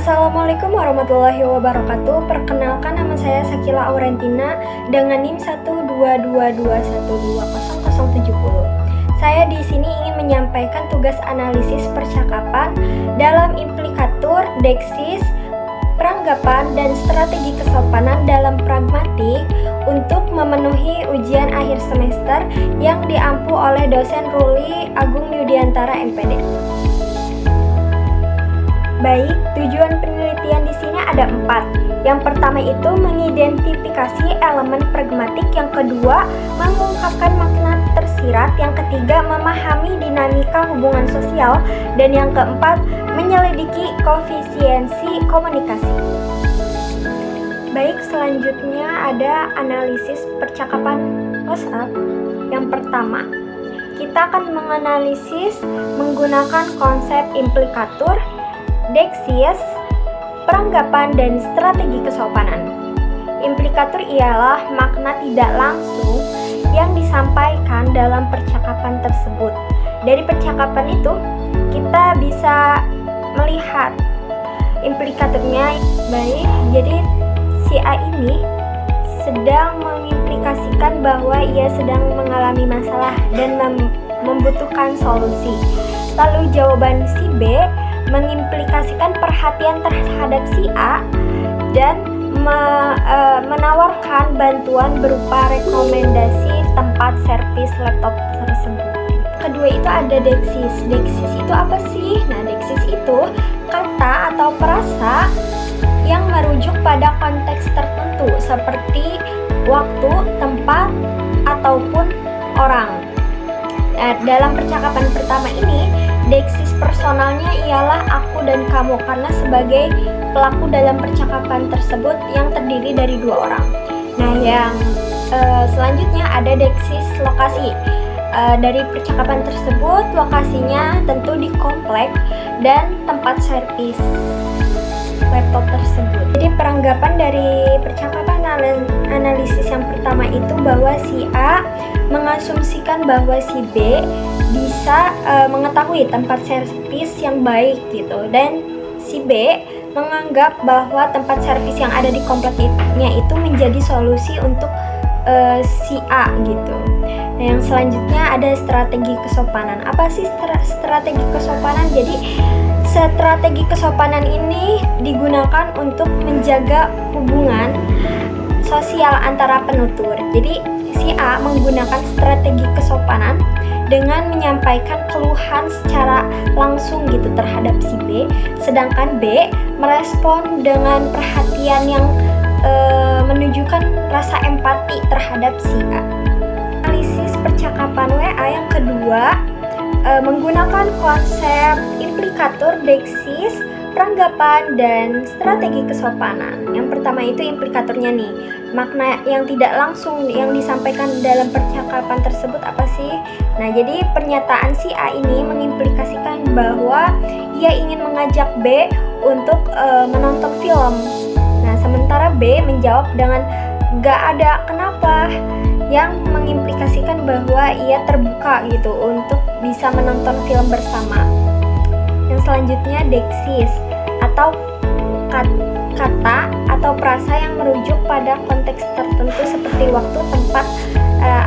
Assalamualaikum warahmatullahi wabarakatuh. Perkenalkan, nama saya Sakila Aurentina dengan NIM 12221200070. Saya di sini ingin menyampaikan tugas analisis percakapan dalam implikatur, deksis, peranggapan, dan strategi kesopanan dalam pragmatik untuk memenuhi ujian akhir semester yang diampu oleh dosen Ruli Agung Yudiantara MPD. Baik, tujuan penelitian di sini ada 4. Yang pertama itu mengidentifikasi elemen pragmatik, yang kedua mengungkapkan makna tersirat, yang ketiga memahami dinamika hubungan sosial, dan yang keempat menyelidiki koefisiensi komunikasi. Baik, selanjutnya ada analisis percakapan WhatsApp. Yang pertama, kita akan menganalisis menggunakan konsep implikatur, deksis, peranggapan, dan strategi kesopanan. Implikatur ialah makna tidak langsung yang disampaikan dalam percakapan tersebut. Dari percakapan itu, kita bisa melihat implikaturnya. Baik, jadi si A ini sedang mengimplikasikan bahwa ia sedang mengalami masalah dan membutuhkan solusi. Lalu jawaban si B mengimplikasikan perhatian terhadap si A dan menawarkan bantuan berupa rekomendasi tempat servis laptop tersebut. Kedua itu ada deksis. Deksis itu apa sih? Nah, deksis itu kata atau frasa yang merujuk pada konteks tertentu seperti waktu, tempat, ataupun orang. Nah, dalam percakapan pertama ini, deksis personalnya ialah aku dan kamu, karena sebagai pelaku dalam percakapan tersebut yang terdiri dari 2 orang. Nah, yang selanjutnya ada deksis lokasi. Dari percakapan tersebut, lokasinya tentu di komplek dan tempat servis laptop tersebut. Jadi peranggapan dari percakapan analisis yang pertama itu bahwa si A mengasumsikan bahwa si B bisa mengetahui tempat servis yang baik gitu, dan si B menganggap bahwa tempat servis yang ada di kompleknya itu menjadi solusi untuk si A gitu. Nah, yang selanjutnya ada strategi kesopanan. Apa sih strategi kesopanan? Jadi strategi kesopanan ini digunakan untuk menjaga hubungan sosial antara penutur. Jadi si A menggunakan strategi kesopanan dengan menyampaikan keluhan secara langsung gitu terhadap si B, sedangkan B merespon dengan perhatian yang menunjukkan rasa empati terhadap si A. Analisis percakapan WA yang kedua menggunakan konsep implikatur, deksis, peranggapan, dan strategi kesopanan. Yang pertama itu implikaturnya nih, makna yang tidak langsung yang disampaikan dalam percakapan tersebut apa sih? Nah, jadi pernyataan si A ini mengimplikasikan bahwa ia ingin mengajak B untuk menonton film. Nah, sementara B menjawab dengan gak ada kenapa, yang mengimplikasikan bahwa ia terbuka gitu untuk bisa menonton film bersama. Yang selanjutnya deksis atau kata atau frasa yang merujuk pada konteks tertentu seperti waktu, tempat,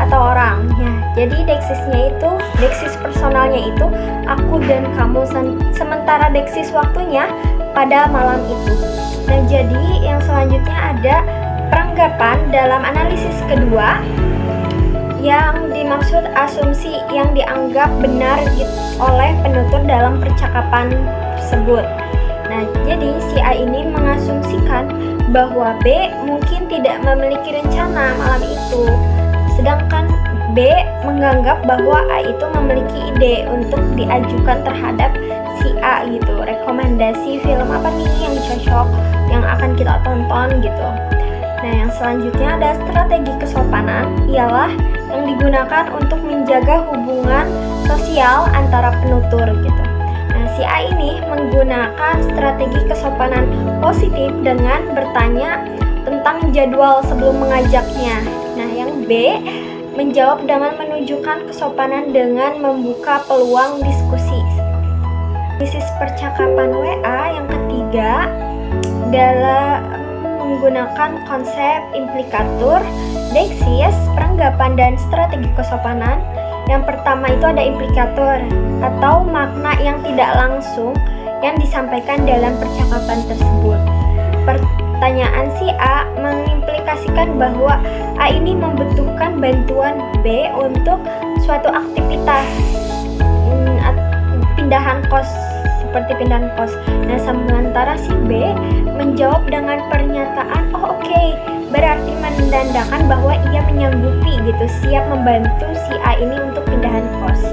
atau orang. Ya, jadi deksis personalnya itu aku dan kamu, sementara deksis waktunya pada malam itu. Nah, jadi yang selanjutnya ada peranggapan dalam analisis kedua, yang dimaksud asumsi yang dianggap benar oleh penutur dalam percakapan tersebut. Nah, jadi si A ini mengasumsikan bahwa B mungkin tidak memiliki rencana malam itu, sedangkan B menganggap bahwa A itu memiliki ide untuk diajukan terhadap si A gitu, rekomendasi film apa nih yang cocok yang akan kita tonton gitu. Nah, yang selanjutnya ada strategi kesopanan, ialah yang digunakan untuk menjaga hubungan sosial antara penutur gitu. Nah, si A ini menggunakan strategi kesopanan positif dengan bertanya tentang jadwal sebelum mengajaknya. Nah, yang B menjawab dengan menunjukkan kesopanan dengan membuka peluang diskusi. analisis percakapan WA yang ketiga dalam menggunakan konsep implikatur, deksis, peranggapan, dan strategi kesopanan. Yang pertama itu ada implikatur atau makna yang tidak langsung yang disampaikan dalam percakapan tersebut. Pertanyaan si A mengimplikasikan bahwa A ini membutuhkan bantuan B untuk suatu aktivitas pindahan kos, seperti pindahan kos. Nah, sementara si B menjawab dengan pernyataan, oh oke, berarti menandakan bahwa ia menyanggupi gitu, siap membantu si A ini untuk pindahan kos.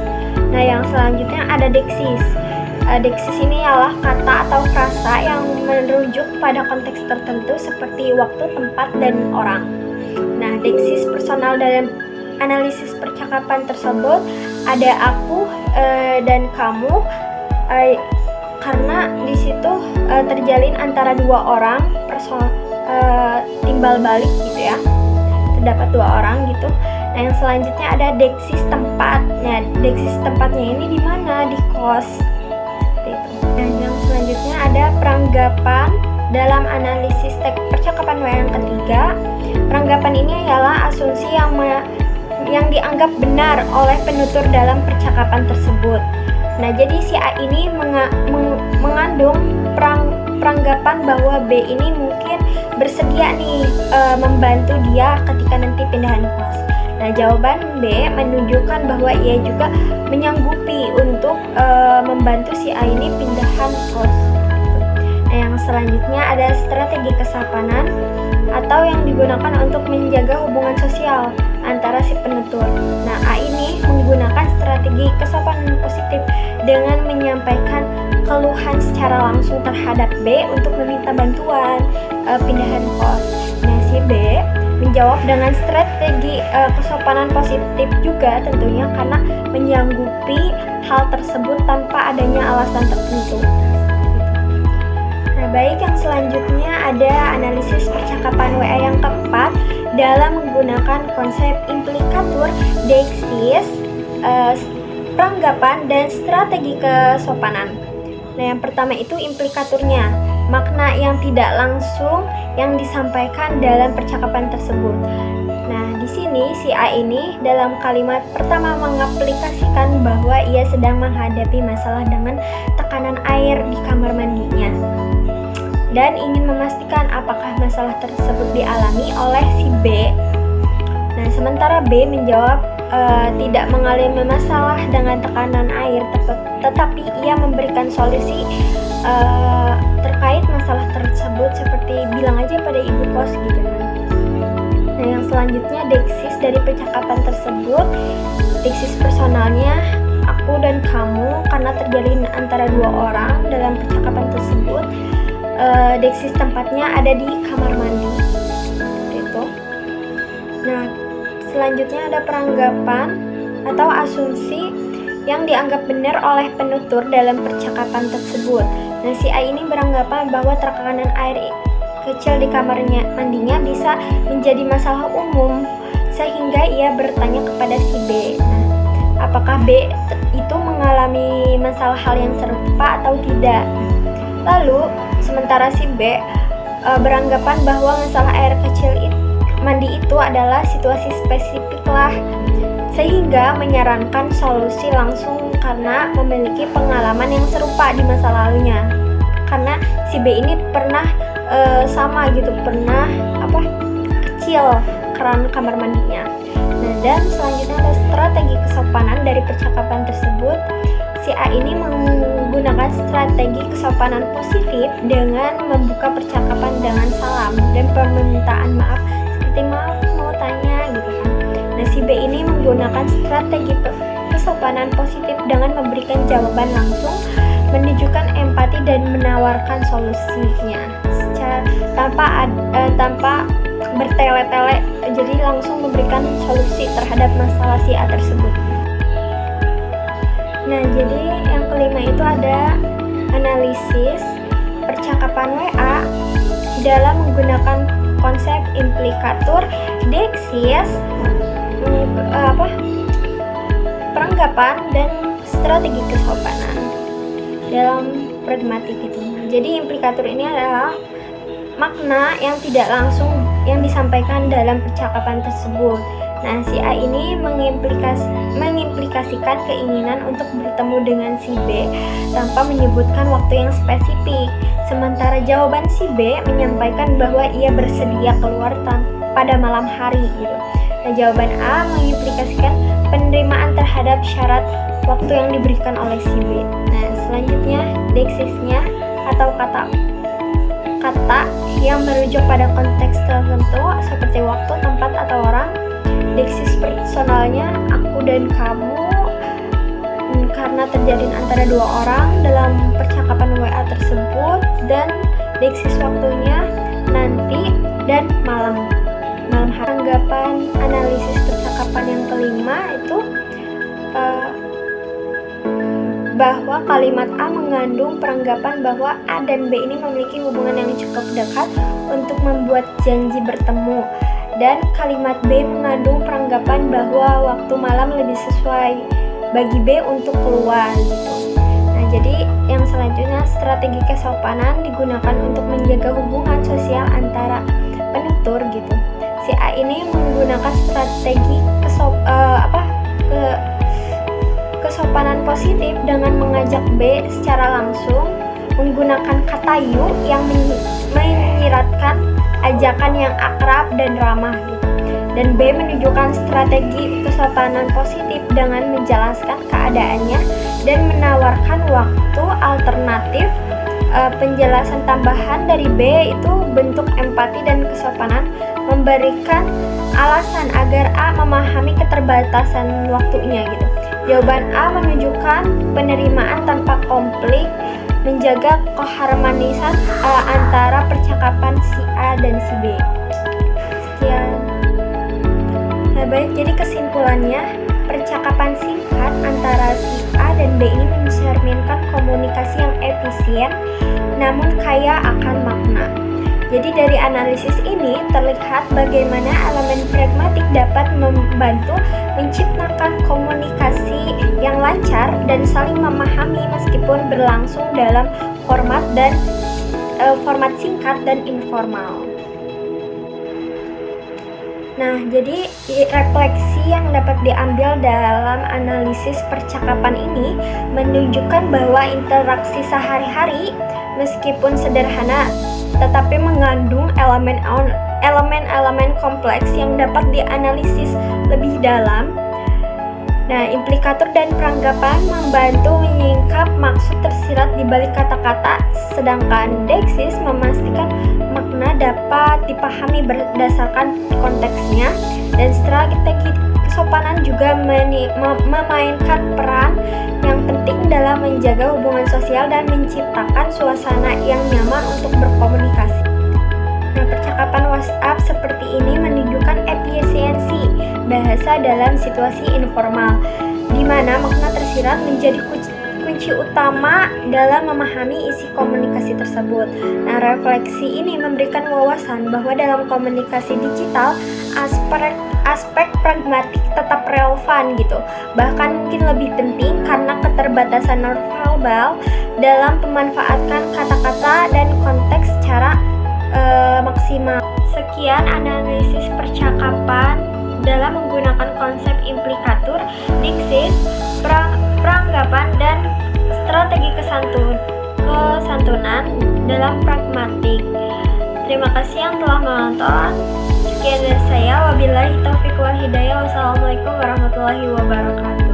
Nah, yang selanjutnya ada deksis. Deksis ini ialah kata atau frasa yang merujuk pada konteks tertentu seperti waktu, tempat, dan orang. Nah, deksis personal dalam analisis percakapan tersebut ada aku dan kamu, karena di situ terjalin antara dua orang timbal balik gitu ya, terdapat dua orang gitu. Nah, yang selanjutnya ada deksis tempat. Nah, deksis tempatnya ini di mana? Di kos. Nah, yang selanjutnya ada peranggapan dalam analisis percakapan WA yang ketiga. Peranggapan ini ialah asumsi yang dianggap benar oleh penutur dalam percakapan tersebut. Nah, jadi si A ini mengandung peranggapan bahwa B ini mungkin bersedia nih membantu dia ketika nanti pindahan kos. Nah, jawaban B menunjukkan bahwa ia juga menyanggupi untuk membantu si A ini pindahan kos. Nah, yang selanjutnya ada strategi kesopanan atau yang digunakan untuk menjaga hubungan sosial antara si penutur. Nah, A ini menggunakan strategi kesopanan positif dengan menyampaikan keluhan secara langsung terhadap B untuk meminta bantuan pindahan kos. Nah, si B menjawab dengan strategi kesopanan positif juga tentunya karena menyanggupi hal tersebut tanpa adanya alasan tertentu. Nah, baik, yang selanjutnya ada analisis percakapan WA yang keempat dalam menggunakan konsep implikatur, deksis, peranggapan, dan strategi kesopanan. Nah, yang pertama itu implikaturnya, makna yang tidak langsung yang disampaikan dalam percakapan tersebut. Nah, di sini si A ini dalam kalimat pertama mengaplikasikan bahwa ia sedang menghadapi masalah dengan tekanan air di kamar mandinya dan ingin memastikan apakah masalah tersebut dialami oleh si B. Nah, sementara B menjawab tidak mengalami masalah dengan tekanan air, tetapi ia memberikan solusi terkait masalah tersebut seperti bilang aja pada ibu kos gitu kan. Nah, yang selanjutnya deksis dari percakapan tersebut, deksis personalnya aku dan kamu karena terjalin antara dua orang dalam percakapan tersebut. Deksis tempatnya ada di kamar mandi gitu. Nah, selanjutnya ada peranggapan atau asumsi yang dianggap benar oleh penutur dalam percakapan tersebut. Nah, si A ini beranggapan bahwa tekanan air kecil di kamarnya mandinya bisa menjadi masalah umum sehingga ia bertanya kepada si B. Nah, apakah B itu mengalami masalah hal yang serupa atau tidak? Lalu sementara si B beranggapan bahwa masalah air kecil mandi itu adalah situasi spesifik lah, sehingga menyarankan solusi langsung karena memiliki pengalaman yang serupa di masa lalunya. Karena si B ini pernah sama gitu, pernah kecil keran kamar mandinya. Nah, dan selanjutnya ada strategi kesopanan dari percakapan tersebut. Si A ini menggunakan strategi kesopanan positif dengan membuka percakapan dengan salam dan permintaan maaf, seperti maaf mau tanya gitu kan. Nah, si B ini menggunakan strategi kesopanan positif dengan memberikan jawaban langsung, menunjukkan empati dan menawarkan solusinya tanpa bertele-tele, jadi langsung memberikan solusi terhadap masalah si A tersebut. Nah, jadi yang kelima itu ada analisis percakapan WA dalam menggunakan konsep implikatur, deksis, peranggapan, dan strategi kesopanan. dalam pragmatik gitu. Jadi implikatur ini adalah makna yang tidak langsung yang disampaikan dalam percakapan tersebut. Nah, si A ini mengimplikasikan keinginan untuk bertemu dengan si B tanpa menyebutkan waktu yang spesifik. Sementara jawaban si B menyampaikan bahwa ia bersedia keluar pada malam hari gitu. Nah, jawaban A mengimplikasikan penerimaan terhadap syarat waktu yang diberikan oleh si B. Nah, selanjutnya deksisnya atau kata yang merujuk pada konteks tertentu seperti waktu, tempat, atau orang. Deksis personalnya aku dan kamu karena terjalin antara dua orang dalam percakapan WA tersebut, dan deksis waktunya nanti dan malam hari. Tanggapan analisis percakapan yang kelima itu bahwa kalimat A mengandung peranggapan bahwa A dan B ini memiliki hubungan yang cukup dekat untuk membuat janji bertemu, dan kalimat B mengandung peranggapan bahwa waktu malam lebih sesuai bagi B untuk keluar gitu. Nah, jadi yang selanjutnya strategi kesopanan digunakan untuk menjaga hubungan sosial antara penutur gitu. Si A ini menggunakan strategi kesopanan positif dengan mengajak B secara langsung menggunakan kata you yang menyiratkan ajakan yang akrab dan ramah gitu. Dan B menunjukkan strategi kesopanan positif dengan menjelaskan keadaannya dan menawarkan waktu alternatif. Penjelasan tambahan dari B itu bentuk empati dan kesopanan, memberikan alasan agar A memahami keterbatasan waktunya gitu. Jawaban A menunjukkan penerimaan tanpa konflik, menjaga keharmonisan antara percakapan si A dan si B. Sekian. Nah, baik, jadi kesimpulannya, percakapan singkat antara si A dan B ini mencerminkan komunikasi yang efisien namun kaya akan makna. Jadi dari analisis ini terlihat bagaimana elemen pragmatik dapat membantu menciptakan komunikasi yang lancar dan saling memahami meskipun berlangsung dalam format singkat dan informal. Nah, jadi refleksi yang dapat diambil dalam analisis percakapan ini menunjukkan bahwa interaksi sehari-hari meskipun sederhana tetapi mengandung elemen-elemen kompleks yang dapat dianalisis lebih dalam. Nah, implikatur dan peranggapan membantu menyingkap maksud tersirat di balik kata-kata, sedangkan deksis memastikan makna dapat dipahami berdasarkan konteksnya, dan strategi kesopanan juga memainkan peran yang penting dalam menjaga hubungan sosial dan menciptakan suasana yang nyaman untuk berkomunikasi. Nah, percakapan WhatsApp seperti ini menunjukkan efisiensi bahasa dalam situasi informal, di mana makna tersirat menjadi kunci utama dalam memahami isi komunikasi tersebut. Nah, refleksi ini memberikan wawasan bahwa dalam komunikasi digital, aspek pragmatik tetap relevan gitu. Bahkan mungkin lebih penting karena keterbatasan nonverbal dalam memanfaatkan kata-kata dan konteks secara maksimal. Sekian analisis percakapan dalam menggunakan konsep implikatur, deksis, peranggapan, dan strategi kesantunan dalam pragmatik. Terima kasih yang telah menonton. Sekian dari saya. Wabillahi taufiq wal hidayah. Wassalamualaikum warahmatullahi wabarakatuh.